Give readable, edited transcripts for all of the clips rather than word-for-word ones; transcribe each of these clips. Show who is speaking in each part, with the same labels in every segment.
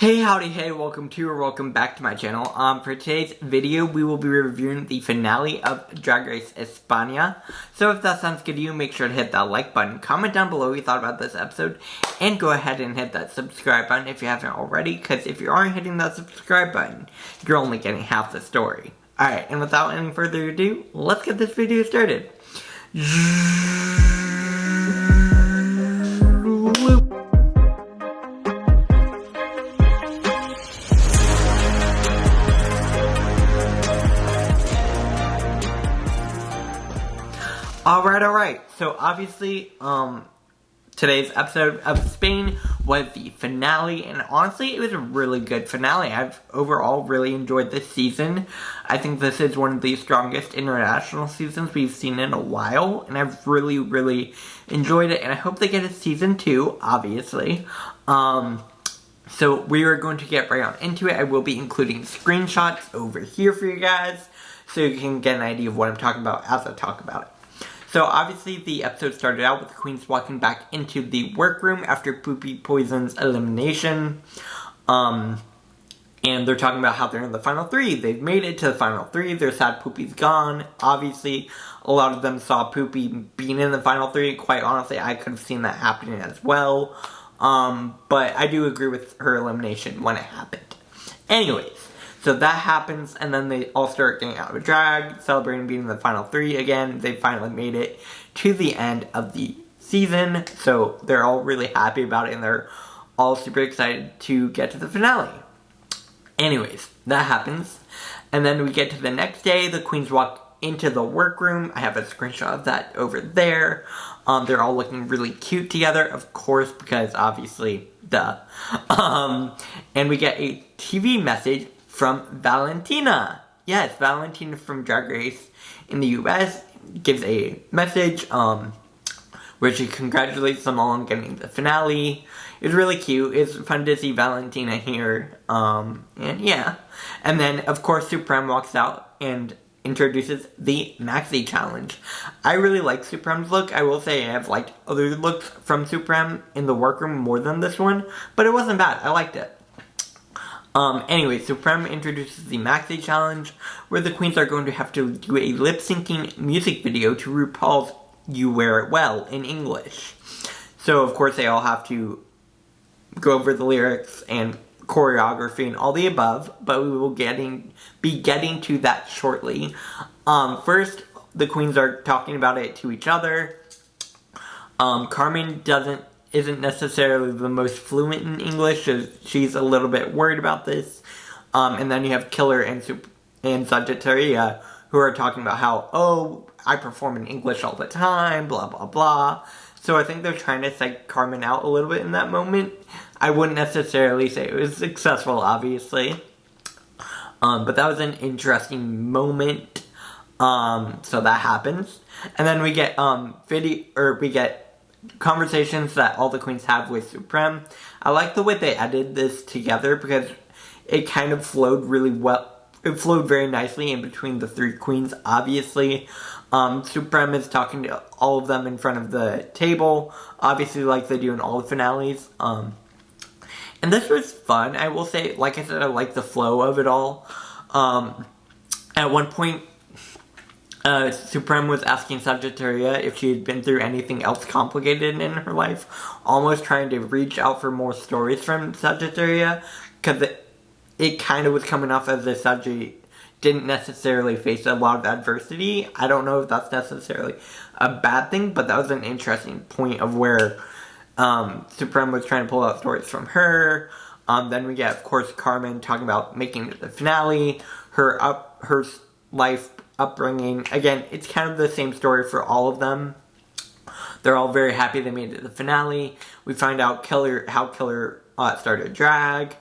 Speaker 1: Hey, howdy, hey, welcome back to my channel. For today's video, we will be reviewing the finale of Drag Race España. So if that sounds good to you, make sure to hit that like button, comment down below what you thought about this episode, and go ahead and hit that subscribe button if you haven't already, because if you aren't hitting that subscribe button, you're only getting half the story. Alright, and without any further ado, let's get this video started. Alright, so obviously, today's episode of Spain was the finale, and honestly, it was a really good finale. I've overall really enjoyed this season. I think this is one of the strongest international seasons we've seen in a while, and I've really enjoyed it, and I hope they get a season 2, obviously. So we are going to get right on into it. I will be including screenshots over here for you guys, so you can get an idea of what I'm talking about as I talk about it. So obviously the episode started out with the queens walking back into the workroom after Poopy Poison's elimination. And they're talking about how they're in the final 3. They've made it to the final 3. They're sad Poopy's gone. Obviously, a lot of them saw Poopy being in the final 3. Quite honestly, I could have seen that happening as well. But I do agree with her elimination when it happened. Anyways. So that happens, and then they all start getting out of drag, celebrating being in the final 3 again. They finally made it to the end of the season, so they're all really happy about it, and they're all super excited to get to the finale. Anyways, that happens, and then we get to the next day. The queens walk into the workroom. I have a screenshot of that over there. They're all looking really cute together, of course, because obviously, duh. And we get a TV message from Valentina. Yes, Valentina from Drag Race in the US gives a message where she congratulates them all on getting the finale. It's really cute. It's fun to see Valentina here. And yeah. And then, of course, Supreme walks out and introduces the Maxi Challenge. I really like Supreme's look. I will say I have liked other looks from Supreme in the workroom more than this one, but it wasn't bad. I liked it. Anyway, Supreme introduces the Maxi Challenge, where the queens are going to have to do a lip-syncing music video to RuPaul's You Wear It Well in English. So, of course, they all have to go over the lyrics and choreography and all the above, but we will be getting to that shortly. First, the queens are talking about it to each other. Carmen isn't necessarily the most fluent in English, so she's a little bit worried about this. And then you have Killer and Sagittaria, who are talking about how, oh, I perform in English all the time, blah, blah, blah. So I think they're trying to psych Carmen out a little bit in that moment. I wouldn't necessarily say it was successful, obviously. But that was an interesting moment. So that happens. And then we get, conversations that all the queens have with Supreme. I like the way they edited this together because it kind of flowed really well. It flowed very nicely in between the 3 queens, obviously. Supreme is talking to all of them in front of the table, obviously like they do in all the finales. And this was fun. I will say, like I said, I like the flow of it all. At one point, Supreme was asking Sagittaria if she had been through anything else complicated in her life, almost trying to reach out for more stories from Sagittaria, because it kind of was coming off as if Sagittaria didn't necessarily face a lot of adversity. I don't know if that's necessarily a bad thing, but that was an interesting point of where Supreme was trying to pull out stories from her. Then we get, of course, Carmen talking about making it the finale, her life upbringing. Again, it's kind of the same story for all of them. They're all very happy they made it to the finale. We find out how Killer started drag,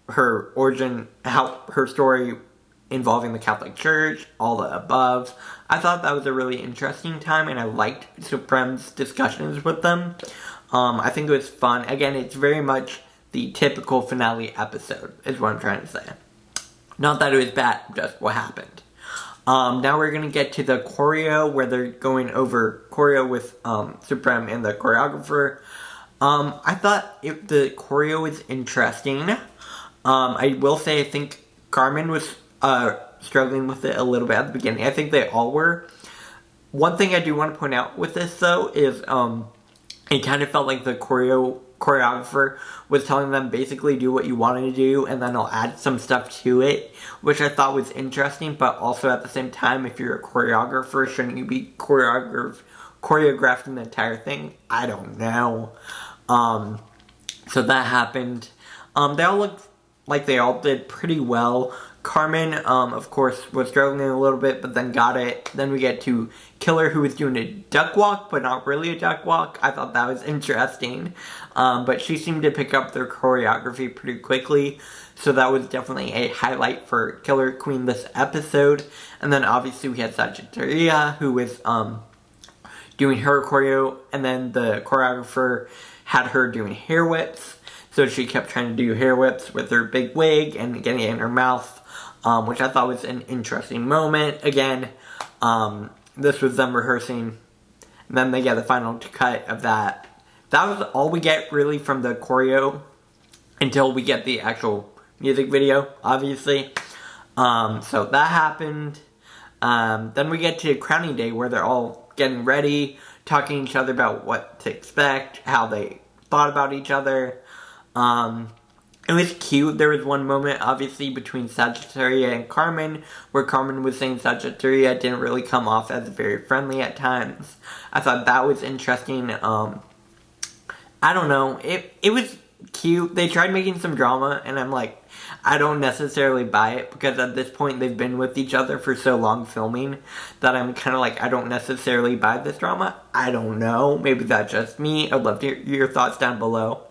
Speaker 1: her origin, how her story involving the Catholic Church, all the above. I thought that was a really interesting time, and I liked Supreme's discussions with them. I think it was fun. Again, it's very much the typical finale episode, is what I'm trying to say. Not that it was bad, just what happened. Now we're going to get to the choreo, where they're going over choreo with Supreme and the choreographer. I thought the choreo was interesting. I will say I think Carmen was struggling with it a little bit at the beginning. I think they all were. One thing I do want to point out with this though is it kind of felt like the choreographer was telling them basically do what you want to do and then I'll add some stuff to it, which I thought was interesting, but also at the same time, if you're a choreographer, shouldn't you be choreographing the entire thing? I don't know. So that happened. They all looked like they all did pretty well. Carmen, of course, was struggling a little bit, but then got it. Then we get to Killer, who was doing a duck walk, but not really a duck walk. I thought that was interesting. But she seemed to pick up their choreography pretty quickly. So that was definitely a highlight for Killer Queen this episode. And then obviously we had Sagittaria, who was doing her choreo. And then the choreographer had her doing hair whips. So she kept trying to do hair whips with her big wig and getting it in her mouth. Which I thought was an interesting moment. Again, this was them rehearsing. And then they get the final cut of that. That was all we get really from the choreo until we get the actual music video, obviously. So that happened. Then we get to crowning day where they're all getting ready, talking to each other about what to expect, how they thought about each other. It was cute. There was one moment, obviously, between Sagittaria and Carmen, where Carmen was saying Sagittaria didn't really come off as very friendly at times. I thought that was interesting. I don't know. It was cute. They tried making some drama, and I'm like, I don't necessarily buy it, because at this point, they've been with each other for so long filming, that I'm kind of like, I don't necessarily buy this drama. I don't know. Maybe that's just me. I'd love to hear your thoughts down below.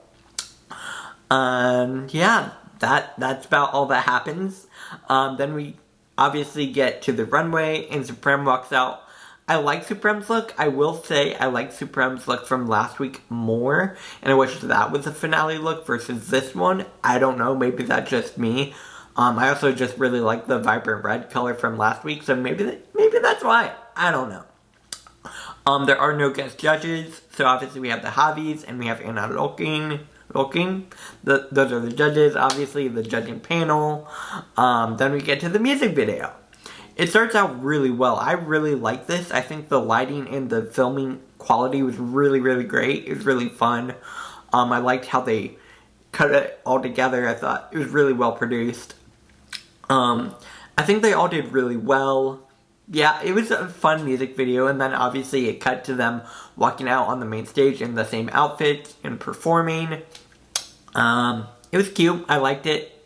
Speaker 1: Yeah, that's about all that happens. Then we obviously get to the runway and Supreme walks out. I like Supreme's look. I will say I like Supreme's look from last week more, and I wish that was a finale look versus this one. I don't know, maybe that's just me. I also just really like the vibrant red color from last week, so maybe that's why. I don't know. There are no guest judges, so obviously we have the Javis and we have Anna Looking. Those are the judges, obviously, the judging panel. Then we get to the music video. It starts out really well. I really like this. I think the lighting and the filming quality was really, really great. It was really fun. I liked how they cut it all together. I thought it was really well produced. I think they all did really well. Yeah, it was a fun music video, and then obviously it cut to them walking out on the main stage in the same outfits and performing. It was cute. I liked it.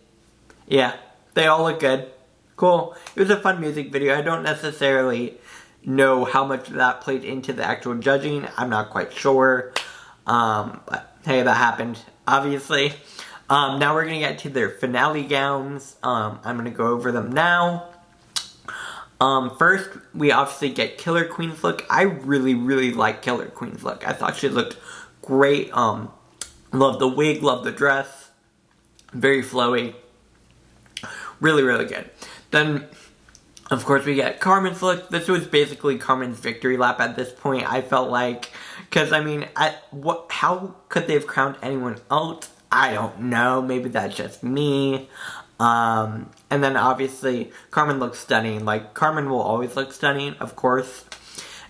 Speaker 1: Yeah, they all look good. Cool. It was a fun music video. I don't necessarily know how much of that played into the actual judging. I'm not quite sure. But hey, that happened, obviously. Now we're going to get to their finale gowns. I'm going to go over them now. First, we obviously get Killer Queen's look. I really, really like Killer Queen's look. I thought she looked great. Love the wig, love the dress. Very flowy. Really, really good. Then, of course, we get Carmen's look. This was basically Carmen's victory lap at this point, I felt like. Because, I mean, how could they have crowned anyone else? I don't know. Maybe that's just me. And then, obviously, Carmen looks stunning. Like, Carmen will always look stunning, of course.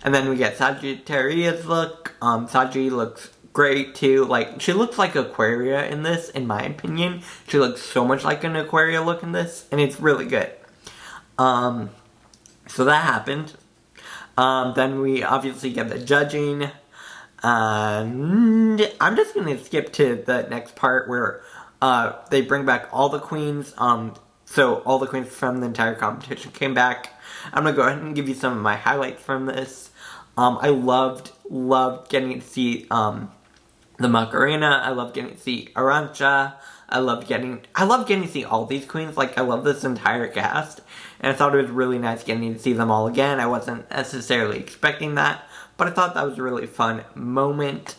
Speaker 1: And then we get Sagittaria's look. Saji looks great, too. Like, she looks like Aquaria in this, in my opinion. She looks so much like an Aquaria look in this, and it's really good. So that happened. Then we obviously get the judging. And I'm just going to skip to the next part where they bring back all the queens. So all the queens from the entire competition came back. I'm going to go ahead and give you some of my highlights from this. I loved getting to see the Macarena. I loved getting to see Arancha. I loved getting to see all these queens. Like, I love this entire cast. And I thought it was really nice getting to see them all again. I wasn't necessarily expecting that, but I thought that was a really fun moment.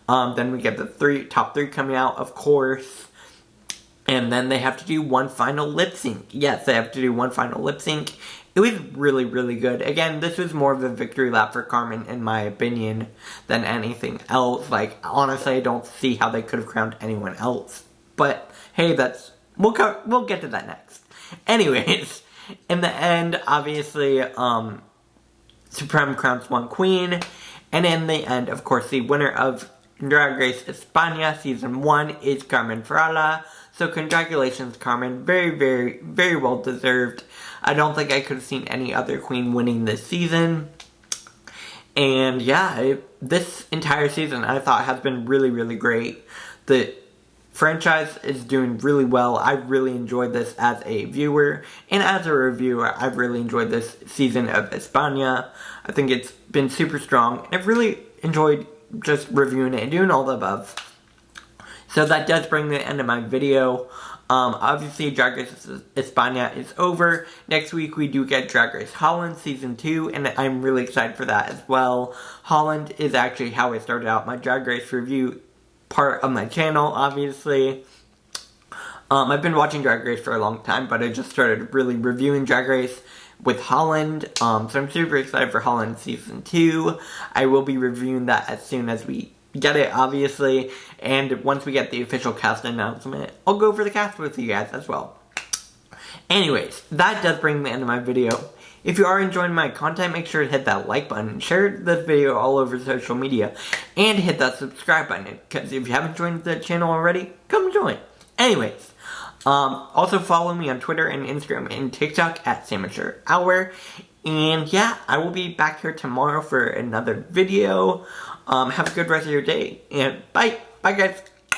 Speaker 1: Then we get the top three coming out, of course. And then they have to do one final lip sync. Yes, they have to do one final lip sync. It was really, really good. Again, this was more of a victory lap for Carmen, in my opinion, than anything else. Like, honestly, I don't see how they could have crowned anyone else. But, hey, that's we'll get to that next. Anyways, in the end, obviously, Supreme crowns one queen, and in the end, of course, the winner of Drag Race España Season 1 is Carmen. So congratulations, Carmen. Very, very, very well deserved. I don't think I could have seen any other queen winning this season. And yeah, this entire season I thought has been really, really great. The franchise is doing really well. I really enjoyed this as a viewer. And as a reviewer, I've really enjoyed this season of España. I think it's been super strong. And I've really enjoyed just reviewing it and doing all the above. So that does bring the end of my video. Obviously, Drag Race España is over. Next week, we do get Drag Race Holland Season 2, and I'm really excited for that as well. Holland is actually how I started out my Drag Race review part of my channel, obviously. I've been watching Drag Race for a long time, but I just started really reviewing Drag Race with Holland. So I'm super excited for Holland Season 2. I will be reviewing that as soon as we get it, obviously, and once we get the official cast announcement, I'll go over the cast with you guys as well. Anyways, that does bring the end of my video. If you are enjoying my content, make sure to hit that like button, share this video all over social media, and hit that subscribe button, because if you haven't joined the channel already, come join. Anyways, also follow me on Twitter and Instagram and TikTok at SamateurHour. And yeah, I will be back here tomorrow for another video. Have a good rest of your day, and bye. Bye, guys.